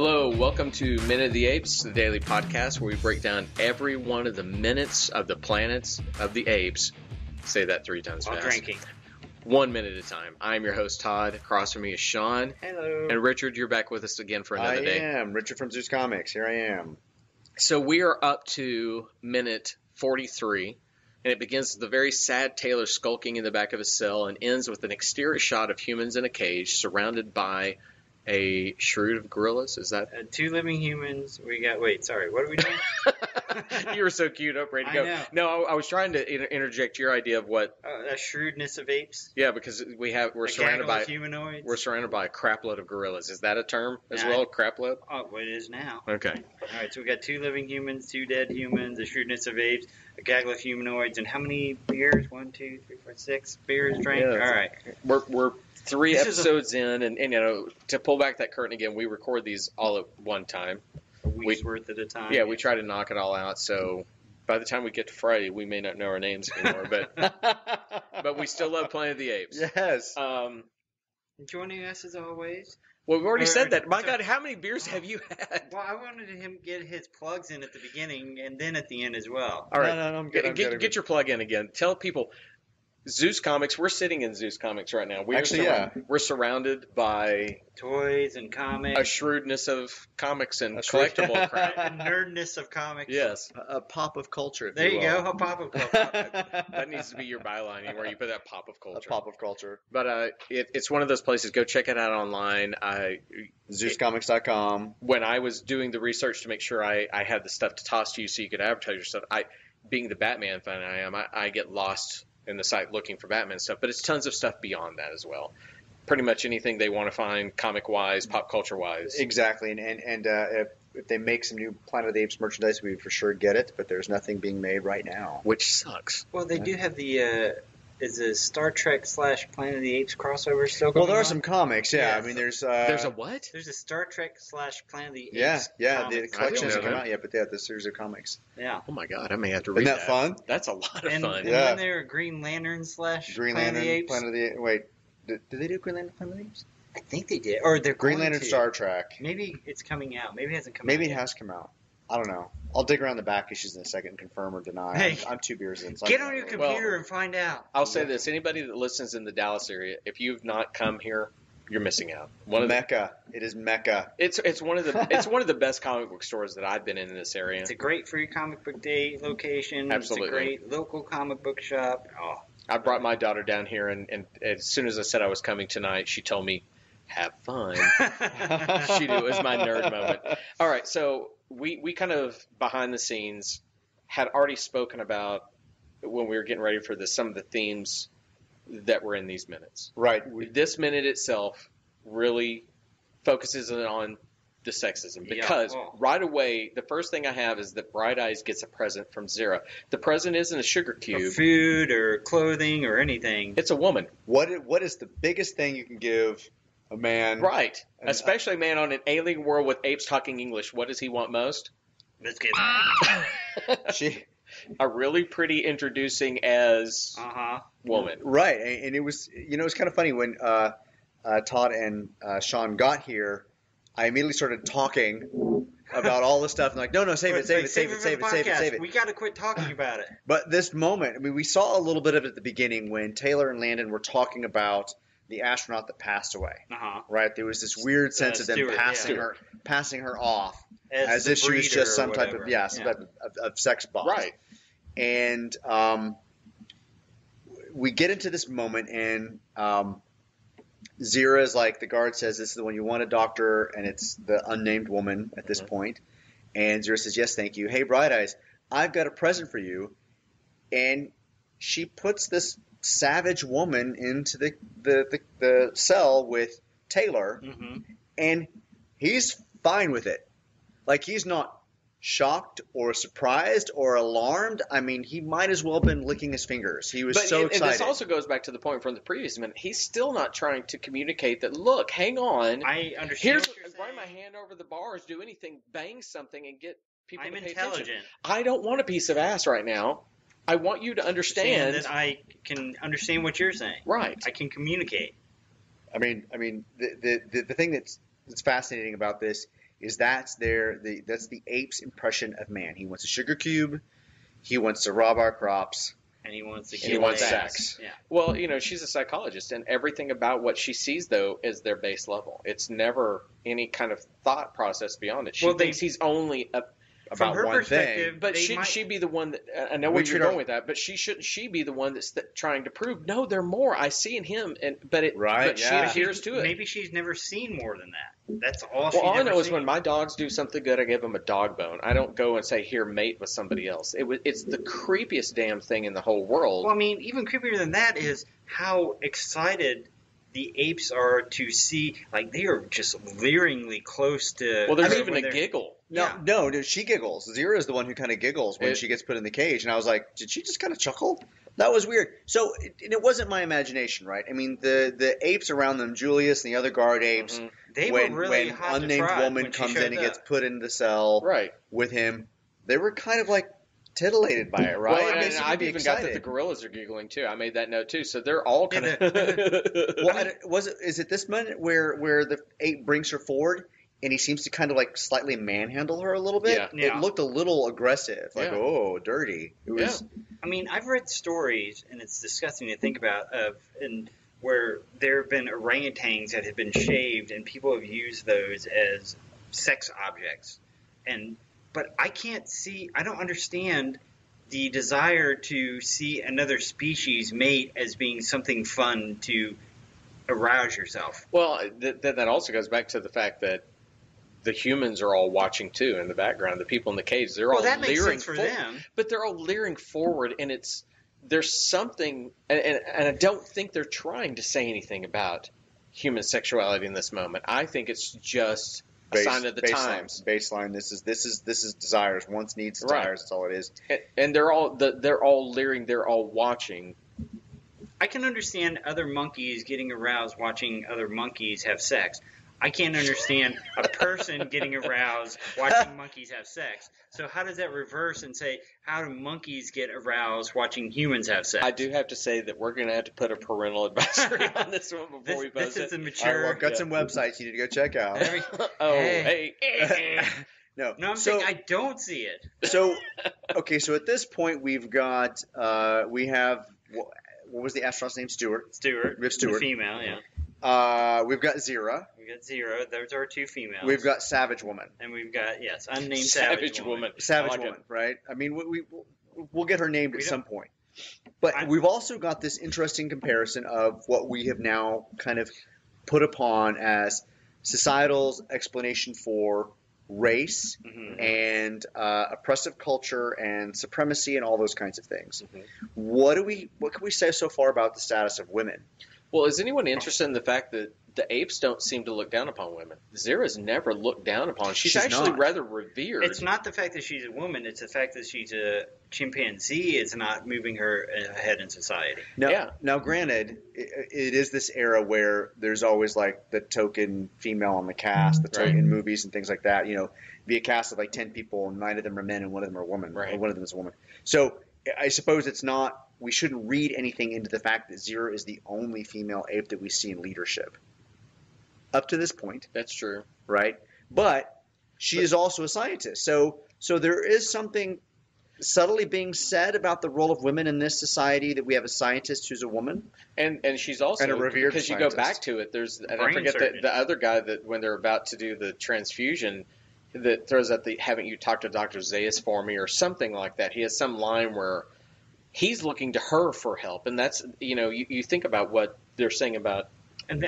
Hello, welcome to Minute of the Apes, the daily podcast where we break down every one of the minutes of the planets of the apes. Say that 3 times fast. While drinking. 1 minute at a time. I'm your host, Todd. Across from me is Sean. Hello. And Richard, you're back with us again for another day. I am. Richard from Zeus Comics. Here I am. So we are up to minute 43, and it begins with a very sad Taylor skulking in the back of a cell and ends with an exterior shot of humans in a cage surrounded by a shroud of gorillas. Is that 2 living humans? We got. Wait, sorry. What are we doing? You were so cute, up, ready to go. I know. No, I was trying to interject your idea of what. A shrewdness of apes. Yeah, because we're surrounded by humanoids. We're surrounded by a crapload of gorillas. Is that a term as Nah. well? Crapload. Oh, well, it is now. Okay. All right, so we got 2 living humans, 2 dead humans, a shrewdness of apes, a gaggle of humanoids, and how many beers? 1, 2, 3, 4, 6 beers drank. Yeah, All right. We're 3 This is episodes in, and you know, to pull back that curtain again, we record these all at one time. A week's worth at a time. Yeah, we try to knock it all out. So by the time we get to Friday, we may not know our names anymore, but we still love Planet of the Apes. Yes. Joining us as always. Well, we've already said that. My God, how many beers have you had? Well, I wanted him to get his plugs in at the beginning and then at the end as well. All right, No, I'm good. Get your plug in again. Tell people. Zeus Comics. We're sitting in Zeus Comics right now. We're surrounded by Toys and comics. a shrewdness of comics and collectible crap. A nerdness of comics. Yes, a pop of culture. If There you will. go. A pop of culture. that needs to be your byline where you put that pop of A culture. pop of culture. But it's one of those places. Go check it out online. ZeusComics.com. When I was doing the research to make sure I had the stuff to toss to you so you could advertise your stuff, being the Batman fan I am, I get lost in the site looking for Batman stuff. But it's tons of stuff beyond that as well. Pretty much anything they want to find, comic-wise, pop culture-wise. Exactly. And if they make some new Planet of the Apes merchandise, we for sure get it. But there's nothing being made right now. Which sucks. Well, they do have the is a Star Trek / Planet of the Apes crossover still going on? Well, there are some comics. Yeah. Yes. I mean, there's a what? There's a Star Trek / Planet of the Apes. Yeah. The comics. collection I hasn't didn't know come out yet, but they have this series of comics. Yeah. Oh my God, I may have to read Isn't that fun? That's a lot of And fun. then there are Green Lantern / Green Planet Lantern, of the Apes. Planet of the Apes. Wait, did they do Green Lantern, Planet of the Apes? I think they did. Or they're Green going Lantern, to. Star Trek. Maybe it's coming out. Maybe it hasn't come out. Maybe it yet. has come out. I don't know. I'll dig around the back issues in a second and confirm or deny. Hey, I'm 2 beers in. So Get I on don't your know. computer and find out. I'll say this: anybody that listens in the Dallas area, if you've not come here, you're missing out. Mecca. It is Mecca. It's one of the best comic book stores that I've been in this area. It's a great free comic book day location. Absolutely. It's a great local comic book shop. Oh, I brought my daughter down here, and as soon as I said I was coming tonight, she told me, "Have fun." She knew it was my nerd moment. All right, so we kind of behind the scenes had already spoken about when we were getting ready for this some of the themes that were in these minutes. Right. This minute itself really focuses on the sexism because right away the first thing I have is that Bright Eyes gets a present from Zero. The present isn't a sugar cube, or food or clothing or anything. it's a woman. What is the biggest thing you can give a man? Right. Especially a man on an alien world with apes talking English. What does he want most? Biscuit. A really pretty introducing as woman. Right. And it was, it was kind of funny when Todd and Sean got here. I immediately started talking about all this stuff and like, no, save it. We got to quit talking about it. But this moment, I mean, we saw a little bit of it at the beginning when Taylor and Landon were talking about the astronaut that passed away. Right? There was this weird sense of them passing her off as if she was just some type of sex bot. Right. And we get into this moment, and Zira is like, the guard says, this is the one you want, a doctor, and it's the unnamed woman at this point. And Zira says, yes, thank you. Hey, Bright Eyes, I've got a present for you. And she puts this savage woman into the cell with Taylor, and he's fine with it. Like, he's not shocked or surprised or alarmed. I mean, he might as well have been licking his fingers. He was so excited. And this also goes back to the point from the previous minute. He's still not trying to communicate that, look, hang on. I understand. Run my hand over the bars, do anything, bang something, and get people to pay intelligent. attention. I don't want a piece of ass right now. I want you to understand that I can understand what you're saying. Right. I can communicate. I mean, the thing that's fascinating about this is that's the ape's impression of man. He wants a sugar cube. He wants to rob our crops. And he wants to He kill wants us. sex. Yeah. Well, she's a psychologist, and everything about what she sees, though, is their base level. It's never any kind of thought process beyond it. She thinks he's only From about her one perspective, thing. But shouldn't she be the one that, I know where you're going with that, but shouldn't she be the one that's trying to prove, no, there are more. I see in him, but she adheres to it. Maybe she's never seen more than that. That's all All I know is when my dogs do something good, I give them a dog bone. I don't go and say, here, mate with somebody else. It's the creepiest damn thing in the whole world. Well, I mean, even creepier than that is how excited the apes are to see, like, they are just leeringly close to... Well, there's even a giggle. No, she giggles. Zira is the one who kind of giggles when she gets put in the cage. And I was like, did she just kind of chuckle? That was weird. So it wasn't my imagination, right? I mean, the apes around them, Julius and the other guard apes, they were really hot when unnamed to try woman when comes she in and gets put in the cell with him, they were kind of like titillated by it, right? Well, and I've even got that the gorillas are giggling too. I made that note too. So they're all kind of. Well, is it this minute where the ape brings her forward and he seems to kind of like slightly manhandle her a little bit? Yeah. It looked a little aggressive, like oh, dirty. It was. I mean, I've read stories, and it's disgusting to think about, where there have been orangutans that have been shaved, and people have used those as sex objects. But I don't understand the desire to see another species mate as being something fun to arouse yourself. Well, that also goes back to the fact that the humans are all watching too in the background. The people in the cage, they're all that makes leering sense for them. But they're all leering forward, and there's something, and I don't think they're trying to say anything about human sexuality in this moment. I think it's just a sign of the times. Baseline. This is desires. Wants, needs, desires. That's all it is. And they're all leering. They're all watching. I can understand other monkeys getting aroused watching other monkeys have sex. I can't understand a person getting aroused watching monkeys have sex. So how does that reverse and say, how do monkeys get aroused watching humans have sex? I do have to say that we're going to have to put a parental advisory on this one before we post it. This is a mature... I've got some websites you need to go check out. Hey. No, I'm saying I don't see it. So at this point we've got, we have, what was the astronaut's name? Stewart. We have Stewart. The female, yeah. We've got Zira. We got Zero. Those are two females. We've got Savage Woman. And we've got, unnamed Savage Woman. Savage Woman, right? I mean, we'll get her named at some point. But we've also got this interesting comparison of what we have now kind of put upon as societal's explanation for race and oppressive culture and supremacy and all those kinds of things. What can we say so far about the status of women? Well, is anyone interested in the fact that the apes don't seem to look down upon women? Zira's never looked down upon. She's actually rather revered. It's not the fact that she's a woman. It's the fact that she's a chimpanzee is not moving her ahead in society. Now, granted, it is this era where there's always like the token female on the cast, the token movies and things like that. Be a cast of like 10 people, and 9 of them are men and 1 of them are women, or 1 of them is a woman. So I suppose it's not. We shouldn't read anything into the fact that Zira is the only female ape that we see in leadership. Up to this point. That's true. Right? But she is also a scientist. So there is something subtly being said about the role of women in this society, that we have a scientist who's a woman. And she's also, and a revered because scientist. You go back to it, and I forget the other guy that when they're about to do the transfusion that throws out haven't you talked to Dr. Zeus for me or something like that. He has some line where he's looking to her for help, and that's you think about what they're saying about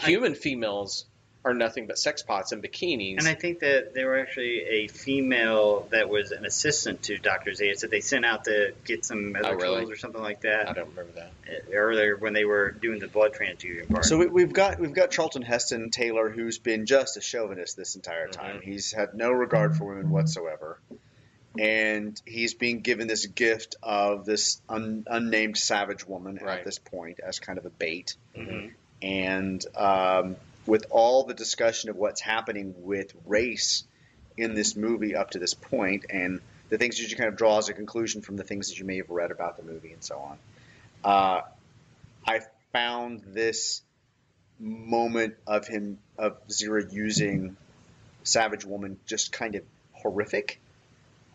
human females are nothing but sex pots and bikinis. And I think that there were actually a female that was an assistant to Dr. Zeus that they sent out to get some other tools or something like that. I don't remember that. Earlier when they were doing the blood transfusion part. So we've got Charlton Heston Taylor, who's been just a chauvinist this entire time. He's had no regard for women whatsoever. And he's being given this gift of this unnamed savage woman at this point as kind of a bait. And with all the discussion of what's happening with race in this movie up to this point, and the things that you kind of draw as a conclusion from the things that you may have read about the movie and so on, I found this moment of Zira using Savage Woman just kind of horrific.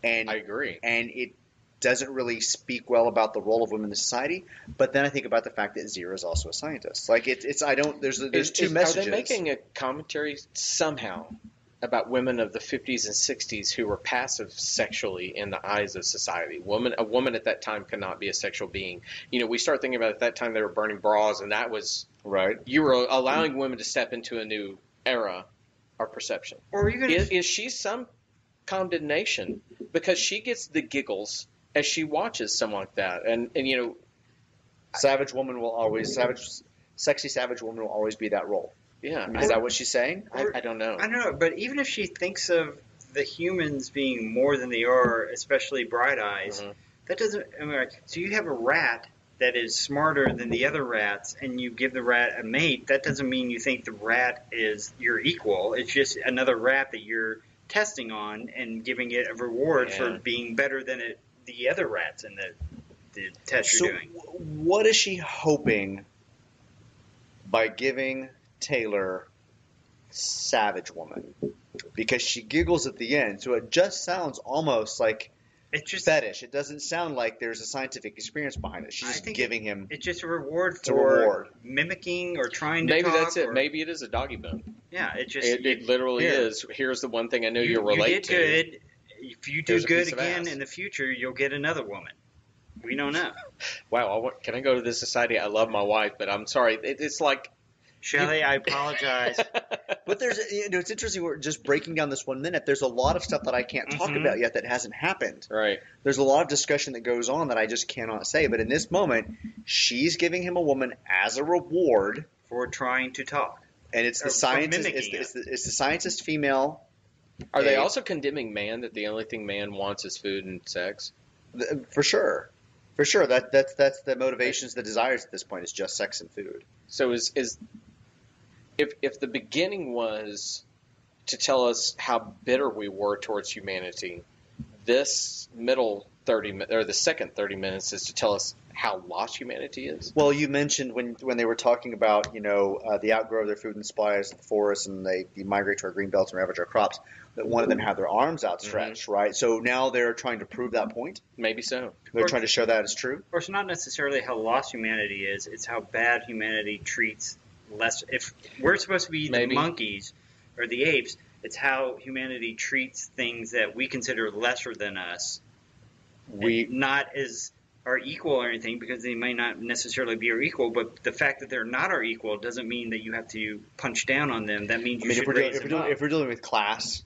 And I agree. And it doesn't really speak well about the role of women in society. But then I think about the fact that Zira is also a scientist. Like there's two messages. Are they making a commentary somehow about women of the 50s and 60s who were passive sexually in the eyes of society? A woman at that time cannot be a sexual being. We start thinking about at that time they were burning bras, and that was right. You were allowing women to step into a new era or perception. Or is she some condemnation because she gets the giggles as she watches someone like that, and Savage Woman will always sexy Savage Woman will always be that role. Yeah, is that what she's saying? I don't know. I don't know, but even if she thinks of the humans being more than they are, especially Bright Eyes, that doesn't. So you have a rat that is smarter than the other rats, and you give the rat a mate. That doesn't mean you think the rat is your equal. It's just another rat that you're testing on and giving it a reward for being better than the other rats in the test you're doing. What is she hoping by giving Taylor Savage Woman? Because she giggles at the end, so it just sounds almost like it's just fetish. It doesn't sound like there's a scientific experience behind it. She's just giving him. It's just a reward for mimicking or trying to. Maybe talk that's it. Maybe it is a doggy bone. Yeah, it literally is. Here's the one thing I know you'll relate to. You did good. If you do good again in the future, you'll get another woman. We don't know. Wow, can I go to this society? I love my wife, but I'm sorry. It's like. Shelley, I apologize. But there's, it's interesting. We're just breaking down this 1 minute. There's a lot of stuff that I can't talk about yet that hasn't happened. Right. There's a lot of discussion that goes on that I just cannot say. But in this moment, she's giving him a woman as a reward for trying to talk. And it's the scientist. It's the scientist female. Are they also condemning man that the only thing man wants is food and sex? For sure. For sure. That's the motivations, the desires at this point is just sex and food. So if the beginning was to tell us how bitter we were towards humanity, this middle 30 or the second 30 minutes is to tell us how lost humanity is. Well, you mentioned when they were talking about the outgrow of their food and supplies of the forest, and they migrate to our green belts and ravage our crops, that one of them had their arms outstretched, right? So now they're trying to prove that point. Maybe so. They're trying to show that it's true. Or it's not necessarily how lost humanity is; it's how bad humanity treats less. If we're supposed to be the monkeys or the apes, it's how humanity treats things that we consider lesser than us. Not as our equal or anything, because they may not necessarily be our equal, but the fact that they're not our equal doesn't mean that you have to punch down on them. That means you should raise them up. If we're dealing with class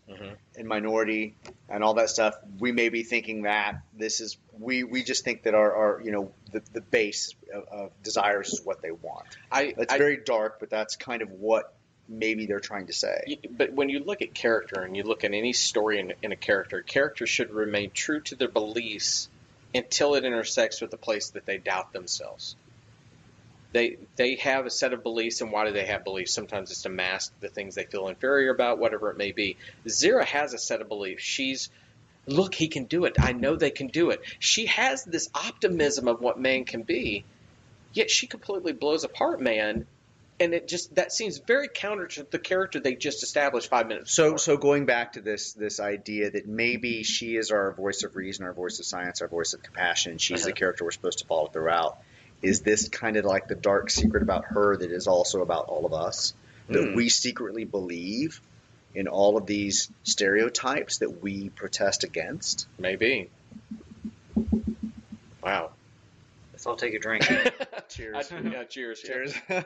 and minority and all that stuff, we may be thinking that this is we just think that our the base of desires is what they want. That's very dark, but that's kind of what maybe they're trying to say. But when you look at character and you look at any story in a character should remain true to their beliefs until it intersects with the place that they doubt themselves. They have a set of beliefs, and why do they have beliefs? Sometimes it's to mask the things they feel inferior about, whatever it may be. Zira has a set of beliefs. Look, he can do it. I know they can do it. She has this optimism of what man can be, yet she completely blows apart man. And that seems very counter to the character they just established 5 minutes before. So going back to this idea that maybe she is our voice of reason, our voice of science, our voice of compassion, and she's the character we're supposed to follow throughout. Is this kind of like the dark secret about her that is also about all of us? That we secretly believe in all of these stereotypes that we protest against?Maybe. Wow. Let's all take a drink. Cheers. Cheers. Cheers. You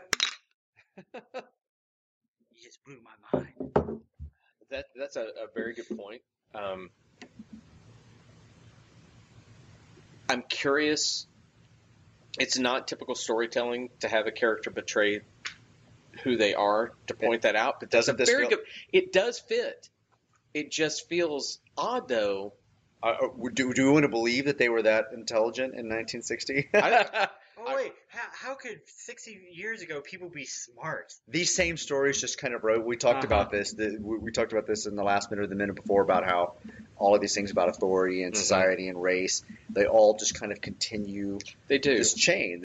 just blew my mind. That's a very good point. I'm curious. It's not typical storytelling to have a character betray who they are, to point that out. But doesn't this feel... It does fit. It just feels odd, though. Do we want to believe that they were that intelligent in 1960? Wait, how could 60 years ago people be smart? These same stories just kind of wrote. We talked about this. We talked about this in the last minute or the minute before about how all of these things about authority and society and race, they all just kind of continue this chain.